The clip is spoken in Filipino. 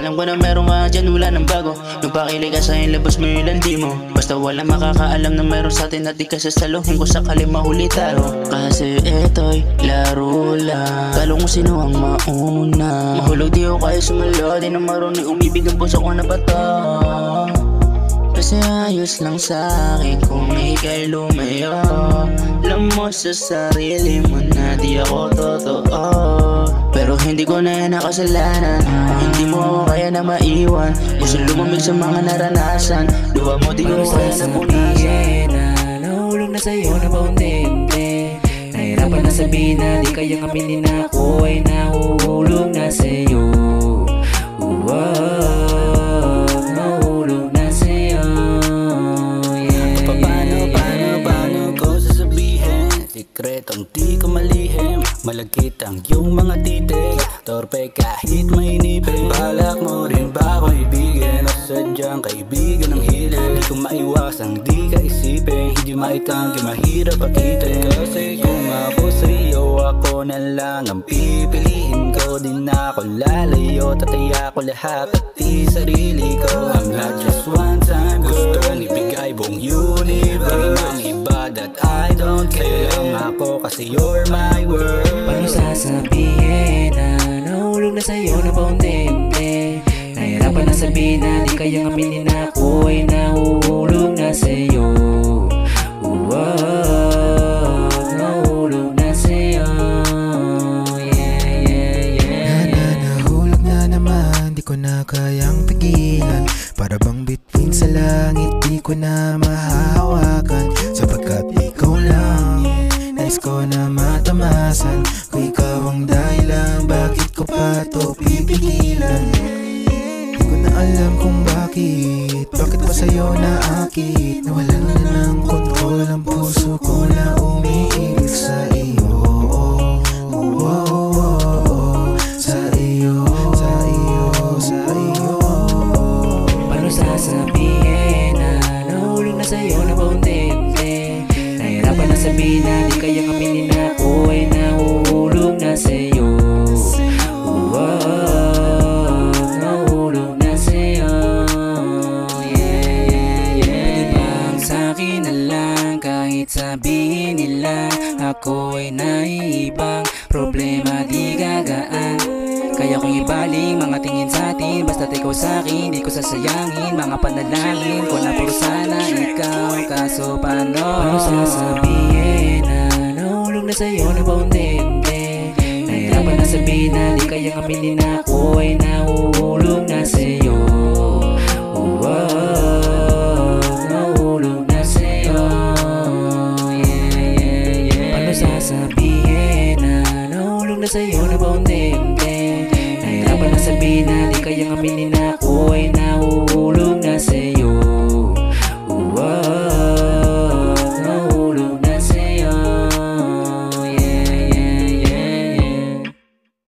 Alam ko na meron ka dyan, wala nang bago. Nung pakilig ka sa'yo, labas mo yung landi mo. Basta wala makakaalam na meron sa'tin at di ka sasaluhin kung sakali mahuli talo. Kasi eto'y laro lang, talo kung sino ang mauna. Mahulog di ako kaya sumalo, di na marunong umibig ang puso ko na bato. Kasi ayos lang sa'kin kung ika'y lumayo. Alam mo sa sarili mo na di ako totoo, pero hindi ko na yan nakasalanan. Hindi mo ako kaya na maiwan. Gusto lumamig sa mga naranasan. Luha mo di ko kaya na punasan. Nahulog na sa'yo na paunti-unti. Nahirapan na sabihin na di kayang aminin na ako ay nahuhulog na sa'yo. Nahulog na sa'yo, yeah. Paano ko sasabihin? Sikretong di ko malihim. Malagkit ang iyong mga titig, torpe kahit mainipin. Balak mo rin ba ako ibigin? O sadyang kaibigan ng hilig? Di ko maiwasang di ka isipin, hindi maitanggi, mahirap akitin. Kasi kung ako sa'yo, ako na lang ang pipiliin ko. Di na ako lalayo, tataya ko lahat pati sarili ko. I'm not just one time, gustong ibigay buong universe. Ang iba that I don't care, lang ako kasi you're my world. Paano sasabihin na nahulog na sa'yo na paunti-unti? Nahirapan na sabihin na di kayang aminin na ako ay nahuhulog na sa'yo. Nahulog na sa'yo, yeah. Nahulog na naman, di ko na kayang pigilan. Para bang bituin sa langit, di ko na mahahawakan. Sapagkat ikaw lang, nais ko na matamasan. Kung ikaw ang dahilan, bakit ko pa to pipigilan? Di ko na alam kung bakit pa sa'yo naakit. Nawalan na ng kontrol ang puso ko na umiibig sa iyo. Sa iyo, sa iyo, sa iyo. Paano sasabihin na nahulog na sa'yo na paunti-unti? Nahirapan na sabihin na di kayang aminin na ako ay nahuhulog na sa'yo. Nahulog na sa'yo, yeah. Pwede bang sa'kin na lang kahit sabihin nila ako ay naiibang? Problema di gagaan, kaya kong ibaling mga tingin sa'tin. Basta't ikaw sa'kin, di ko sasayangin mga panalangin ko na puro sana ikaw. Kaso paano sasabihin na nahulog na sa'yo na paunti-unti? Nahirapan na sabihin na di kayang aminin na ako ay nahuhulog na sa'yo. Nahulog na sa'yo, yeah. Paano sasabihin na nahulog na sa'yo na paunti-unti? Nahirapan na sabihin na di kayang aminin na ako ay nahuhulog